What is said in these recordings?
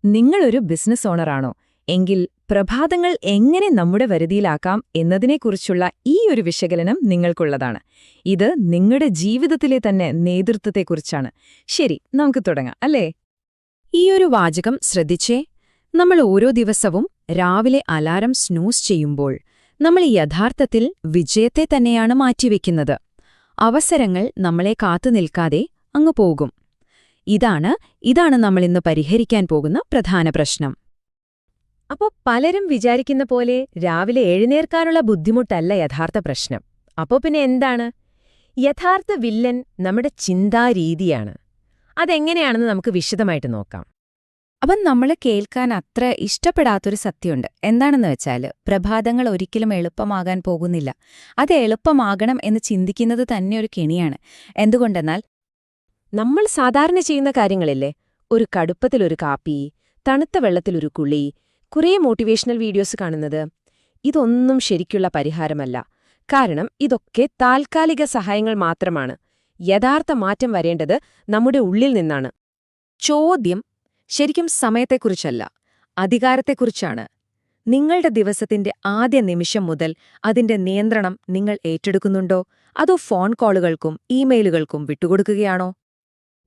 നിങ്ങളൊരു ബിസിനസ് ഓണറാണോ എങ്കിൽ പ്രഭാതങ്ങൾ എങ്ങനെ നമ്മുടെ വരുതിയിലാക്കാം എന്നതിനെക്കുറിച്ചുള്ള ഈ ഒരു വിശകലനം നിങ്ങൾക്കുള്ളതാണ്. ഇത് നിങ്ങളുടെ ജീവിതത്തിലെ തന്നെ നേതൃത്വത്തെക്കുറിച്ചാണ്. ശരി, നമുക്ക് തുടങ്ങാം അല്ലേ? ഈയൊരു വാചകം ശ്രദ്ധിച്ചേ. നമ്മൾ ഓരോ ദിവസവും രാവിലെ അലാറം സ്നൂസ് ചെയ്യുമ്പോൾ നമ്മൾ യഥാർത്ഥത്തിൽ വിജയത്തെ തന്നെയാണ് മാറ്റിവെക്കുന്നത്. അവസരങ്ങൾ നമ്മളെ കാത്തുനിൽക്കാതെ അങ്ങ് പോകും. ഇതാണ് നമ്മളിന്ന് പരിഹരിക്കാൻ പോകുന്ന പ്രധാന പ്രശ്നം. അപ്പോൾ പലരും വിചാരിക്കുന്ന പോലെ രാവിലെ എഴുന്നേൽക്കാനുള്ള ബുദ്ധിമുട്ടല്ല യഥാർത്ഥ പ്രശ്നം. അപ്പോൾ പിന്നെ എന്താണ്? യഥാർത്ഥ വില്ലൻ നമ്മുടെ ചിന്താരീതിയാണ്. അതെങ്ങനെയാണെന്ന് നമുക്ക് വിശദമായിട്ട് നോക്കാം. അപ്പം നമ്മൾ കേൾക്കാൻ അത്ര ഇഷ്ടപ്പെടാത്തൊരു സത്യമുണ്ട്. എന്താണെന്ന് വെച്ചാൽ പ്രഭാതങ്ങൾ ഒരിക്കലും എളുപ്പമാകാൻ പോകുന്നില്ല. അത് എളുപ്പമാകണം എന്ന് ചിന്തിക്കുന്നത് തന്നെ ഒരു കെണിയാണ്. എന്തുകൊണ്ടെന്നാൽ നമ്മൾ സാധാരണ ചെയ്യുന്ന കാര്യങ്ങളില്ലേ, ഒരു കടുപ്പത്തിലൊരു കാപ്പി, തണുത്ത വെള്ളത്തിലൊരു കുളി, കുറേ മോട്ടിവേഷണൽ വീഡിയോസ് കാണുന്നത്, ഇതൊന്നും ശരിക്കുള്ള പരിഹാരമല്ല. കാരണം ഇതൊക്കെ താൽക്കാലിക സഹായങ്ങൾ മാത്രമാണ്. യഥാർത്ഥ മാറ്റം വരേണ്ടത് നമ്മുടെ ഉള്ളിൽ നിന്നാണ്. ചോദ്യം ശരിക്കും സമയത്തെക്കുറിച്ചല്ല, അധികാരത്തെക്കുറിച്ചാണ്. നിങ്ങളുടെ ദിവസത്തിന്റെ ആദ്യ നിമിഷം മുതൽ അതിന്റെ നിയന്ത്രണം നിങ്ങൾ ഏറ്റെടുക്കുന്നുണ്ടോ, അതോ ഫോൺ കോളുകൾക്കും ഇമെയിലുകൾക്കും വിട്ടുകൊടുക്കുകയാണോ?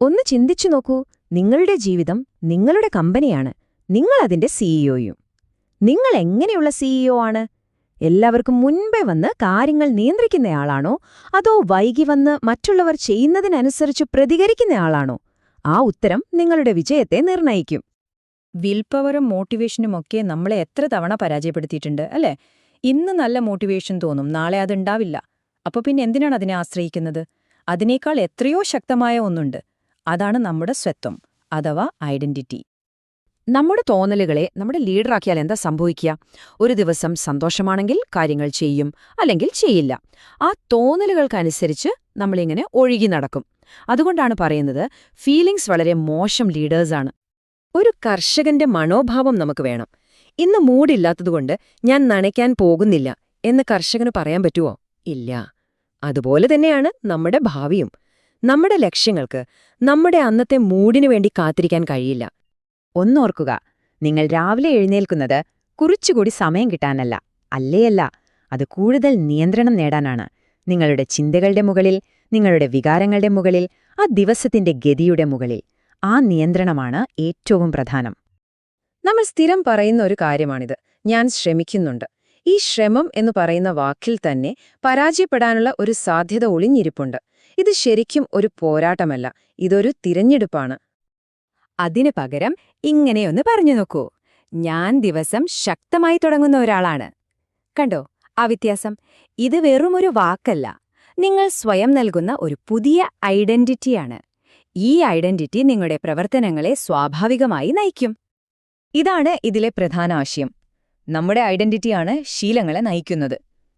ഒന്ന് ചിന്തിച്ചു നോക്കൂ. നിങ്ങളുടെ ജീവിതം നിങ്ങളുടെ കമ്പനിയാണ്. നിങ്ങളതിന്റെ സിഇഒയും. നിങ്ങൾ എങ്ങനെയുള്ള സിഇഒ ആണ്? എല്ലാവർക്കും മുൻപേ വന്ന് കാര്യങ്ങൾ നിയന്ത്രിക്കുന്നയാളാണോ, അതോ വൈകി വന്ന് മറ്റുള്ളവർ ചെയ്യുന്നതിനനുസരിച്ച് പ്രതികരിക്കുന്നയാളാണോ? ആ ഉത്തരം നിങ്ങളുടെ വിജയത്തെ നിർണയിക്കും. വിൽപവറും മോട്ടിവേഷനുമൊക്കെ നമ്മളെ എത്ര തവണ പരാജയപ്പെടുത്തിയിട്ടുണ്ട് അല്ലേ? ഇന്ന് നല്ല മോട്ടിവേഷൻ തോന്നും, നാളെ അതുണ്ടാവില്ല. അപ്പോൾ പിന്നെ എന്തിനാണ് അതിനെ ആശ്രയിക്കുന്നത്? അതിനേക്കാൾ എത്രയോ ശക്തമായ ഒന്നുണ്ട്. അതാണ് നമ്മുടെ സ്വത്വം, അഥവാ ഐഡന്റിറ്റി. നമ്മുടെ തോന്നലുകളെ നമ്മുടെ ലീഡറാക്കിയാൽ എന്താ സംഭവിക്കുക? ഒരു ദിവസം സന്തോഷമാണെങ്കിൽ കാര്യങ്ങൾ ചെയ്യും, അല്ലെങ്കിൽ ചെയ്യില്ല. ആ തോന്നലുകൾക്കനുസരിച്ച് നമ്മളിങ്ങനെ ഒഴുകി നടക്കും. അതുകൊണ്ടാണ് പറയുന്നത്, ഫീലിംഗ്സ് വളരെ മോശം ലീഡേഴ്സാണ്. ഒരു കർഷകന്റെ മനോഭാവം നമുക്ക് വേണം. ഇന്ന് മൂഡില്ലാത്തതുകൊണ്ട് ഞാൻ നനയ്ക്കാൻ പോകുന്നില്ല എന്ന് കർഷകന് പറയാൻ പറ്റുമോ? ഇല്ല. അതുപോലെ തന്നെയാണ് നമ്മുടെ ഭാവിയും. നമ്മുടെ ലക്ഷ്യങ്ങൾക്ക് നമ്മുടെ അന്നത്തെ മൂഡിനു വേണ്ടി കാത്തിരിക്കാൻ കഴിയില്ല. ഒന്നോർക്കുക, നിങ്ങൾ രാവിലെ എഴുന്നേൽക്കുന്നത് കുറച്ചുകൂടി സമയം കിട്ടാനല്ല, അല്ലേയല്ല. അത് കൂടുതൽ നിയന്ത്രണം നേടാനാണ്. നിങ്ങളുടെ ചിന്തകളുടെ മുകളിൽ, നിങ്ങളുടെ വികാരങ്ങളുടെ മുകളിൽ, ആ ദിവസത്തിന്റെ ഗതിയുടെ മുകളിൽ. ആ നിയന്ത്രണമാണ് ഏറ്റവും പ്രധാനം. നമ്മൾ സ്ഥിരം പറയുന്ന ഒരു കാര്യമാണിത്, ഞാൻ ശ്രമിക്കുന്നുണ്ട്. ഈ ശ്രമം എന്ന് പറയുന്ന വാക്കിൽ തന്നെ പരാജയപ്പെടാനുള്ള ഒരു സാധ്യത ഒളിഞ്ഞിരിപ്പുണ്ട്. ഇത് ശരിക്കും ഒരു പോരാട്ടമല്ല, ഇതൊരു തിരഞ്ഞെടുപ്പാണ്. അതിനു പകരം ഇങ്ങനെയൊന്ന് പറഞ്ഞു നോക്കൂ, ഞാൻ ദിവസം ശക്തമായി തുടങ്ങുന്ന ഒരാളാണ്. കണ്ടോ ആ വ്യത്യാസം? ഇത് വെറുമൊരു വാക്കല്ല, നിങ്ങൾ സ്വയം നൽകുന്ന ഒരു പുതിയ ഐഡന്റിറ്റിയാണ്. ഈ ഐഡന്റിറ്റി നിങ്ങളുടെ പ്രവർത്തനങ്ങളെ സ്വാഭാവികമായി നയിക്കും. ഇതാണ് ഇതിലെ പ്രധാന ആശയം. നമ്മുടെ ഐഡന്റിറ്റിയാണ് ശീലങ്ങളെ നയിക്കുന്നത്.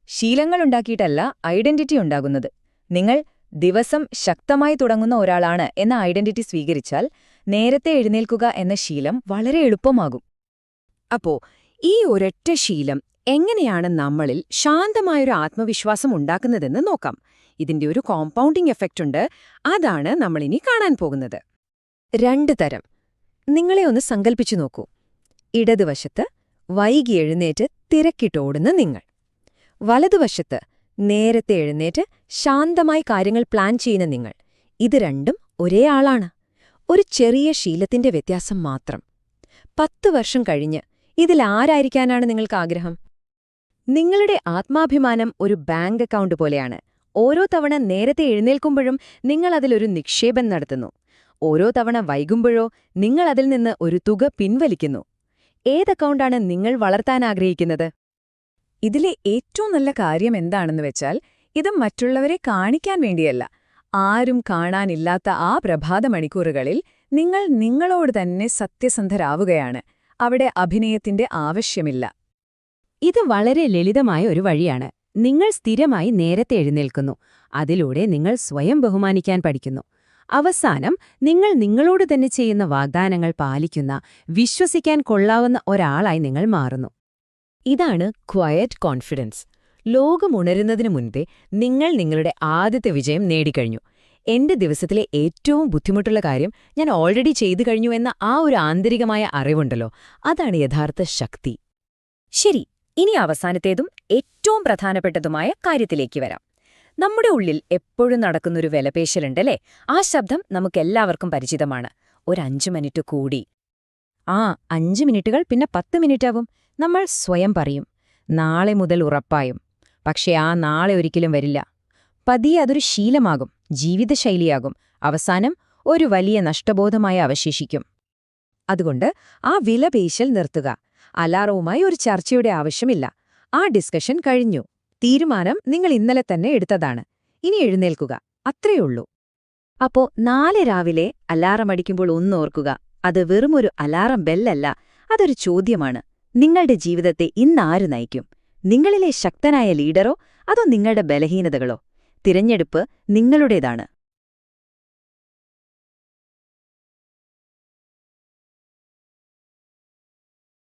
ശീലങ്ങളുണ്ടാക്കിയിട്ടല്ല ഐഡന്റിറ്റി ഉണ്ടാകുന്നത്. നിങ്ങൾ ദിവസം ശക്തമായി തുടങ്ങുന്ന ഒരാളാണ് എന്ന ഐഡന്റിറ്റി സ്വീകരിച്ചാൽ നേരത്തെ എഴുന്നേൽക്കുക എന്ന ശീലം വളരെ എളുപ്പമാകും. അപ്പോ ഈ ഒരൊറ്റ ശീലം എങ്ങനെയാണ് നമ്മളിൽ ശാന്തമായൊരു ആത്മവിശ്വാസം ഉണ്ടാക്കുന്നതെന്ന് നോക്കാം. ഇതിന്റെ ഒരു കോമ്പൗണ്ടിംഗ് എഫക്റ്റ് ഉണ്ട്. അതാണ് നമ്മളിനി കാണാൻ പോകുന്നത്. 2 തരം. നിങ്ങളെ ഒന്ന് സങ്കൽപ്പിച്ചു നോക്കൂ. ഇടതുവശത്ത് വൈകി എഴുന്നേറ്റ് തിരക്കിട്ടോടുന്ന നിങ്ങൾ. വലതുവശത്ത് നേരത്തെ എഴുന്നേറ്റ് ശാന്തമായി കാര്യങ്ങൾ പ്ലാൻ ചെയ്യുന്ന നിങ്ങൾ. ഇത് രണ്ടും ഒരേ ആളാണ്. ഒരു ചെറിയ ശീലത്തിന്റെ വ്യത്യാസം മാത്രം. 10 വർഷം കഴിഞ്ഞ് ഇതിലാരായിരിക്കാനാണ് നിങ്ങൾക്ക് ആഗ്രഹം? നിങ്ങളുടെ ആത്മാഭിമാനം ഒരു ബാങ്ക് അക്കൗണ്ട് പോലെയാണ്. ഓരോ തവണ നേരത്തെ എഴുന്നേൽക്കുമ്പോഴും നിങ്ങൾ അതിലൊരു നിക്ഷേപം നടത്തുന്നു. ഓരോ തവണ വൈകുമ്പോഴോ നിങ്ങൾ അതിൽ നിന്ന് ഒരു തുക പിൻവലിക്കുന്നു. ഏത് അക്കൗണ്ടാണ് നിങ്ങൾ വളർത്താൻ ആഗ്രഹിക്കുന്നത്? ഇതിലെ ഏറ്റവും നല്ല കാര്യം എന്താണെന്ന് വെച്ചാൽ, ഇത് മറ്റുള്ളവരെ കാണിക്കാൻ വേണ്ടിയല്ല. ആരും കാണാനില്ലാത്ത ആ പ്രഭാത മണിക്കൂറുകളിൽ നിങ്ങൾ നിങ്ങളോട് തന്നെ സത്യസന്ധരാവുകയാണ്. അവിടെ അഭിനയത്തിന്റെ ആവശ്യമില്ല. ഇത് വളരെ ലളിതമായ ഒരു വഴിയാണ്. നിങ്ങൾ സ്ഥിരമായി നേരത്തെ എഴുന്നേൽക്കുന്നു. അതിലൂടെ നിങ്ങൾ സ്വയം ബഹുമാനിക്കാൻ പഠിക്കുന്നു. അവസാനം നിങ്ങൾ നിങ്ങളോട് തന്നെ ചെയ്യുന്ന വാഗ്ദാനങ്ങൾ പാലിക്കുന്ന, വിശ്വസിക്കാൻ കൊള്ളാവുന്ന ഒരാളായി നിങ്ങൾ മാറുന്നു. ഇതാണ് ക്വയറ്റ് കോൺഫിഡൻസ്. ലോകമുണരുന്നതിനു മുൻപേ നിങ്ങൾ നിങ്ങളുടെ ആദ്യത്തെ വിജയം നേടിക്കഴിഞ്ഞു. എന്റെ ദിവസത്തിലെ ഏറ്റവും ബുദ്ധിമുട്ടുള്ള കാര്യം ഞാൻ ഓൾറെഡി ചെയ്തു കഴിഞ്ഞു എന്ന ആ ഒരു ആന്തരികമായ അറിവുണ്ടല്ലോ, അതാണ് യഥാർത്ഥ ശക്തി. ശരി, ഇനി അവസാനത്തേതും ഏറ്റവും പ്രധാനപ്പെട്ടതുമായ കാര്യത്തിലേക്ക് വരാം. നമ്മുടെ ഉള്ളിൽ എപ്പോഴും നടക്കുന്നൊരു വിലപേശലുണ്ടല്ലേ? ആ ശബ്ദം നമുക്കെല്ലാവർക്കും പരിചിതമാണ്. ഒരു 5 മിനിറ്റ് കൂടി. ആ 5 മിനിറ്റുകൾ പിന്നെ 10 മിനിറ്റാവും. നമ്മൾ സ്വയം പറയും, നാളെ മുതൽ ഉറപ്പായും. പക്ഷേ ആ നാളെ ഒരിക്കലും വരില്ല. പതിയെ അതൊരു ശീലമാകും, ജീവിതശൈലിയാകും. അവസാനം ഒരു വലിയ നഷ്ടബോധമായി അവശേഷിക്കും. അതുകൊണ്ട് ആ വിലപേശൽ നിർത്തുക. അലാറവുമായി ഒരു ചർച്ചയുടെ ആവശ്യമില്ല. ആ ഡിസ്കഷൻ കഴിഞ്ഞു. തീരുമാനം നിങ്ങൾ ഇന്നലെ തന്നെ എടുത്തതാണ്. ഇനി എഴുന്നേൽക്കുക. അത്രയുള്ളൂ. അപ്പോ നാളെ രാവിലെ അലാറം അടിക്കുമ്പോൾ ഒന്നോർക്കുക, അത് വെറുമൊരു അലാറം ബെല്ലല്ല, അതൊരു ചോദ്യമാണ്. നിങ്ങളുടെ ജീവിതത്തെ ഇന്നാര് നയിക്കും? നിങ്ങളിലെ ശക്തനായ ലീഡറോ അതോ നിങ്ങളുടെ ബലഹീനതകളോ? തിരഞ്ഞെടുപ്പ് നിങ്ങളുടേതാണ്.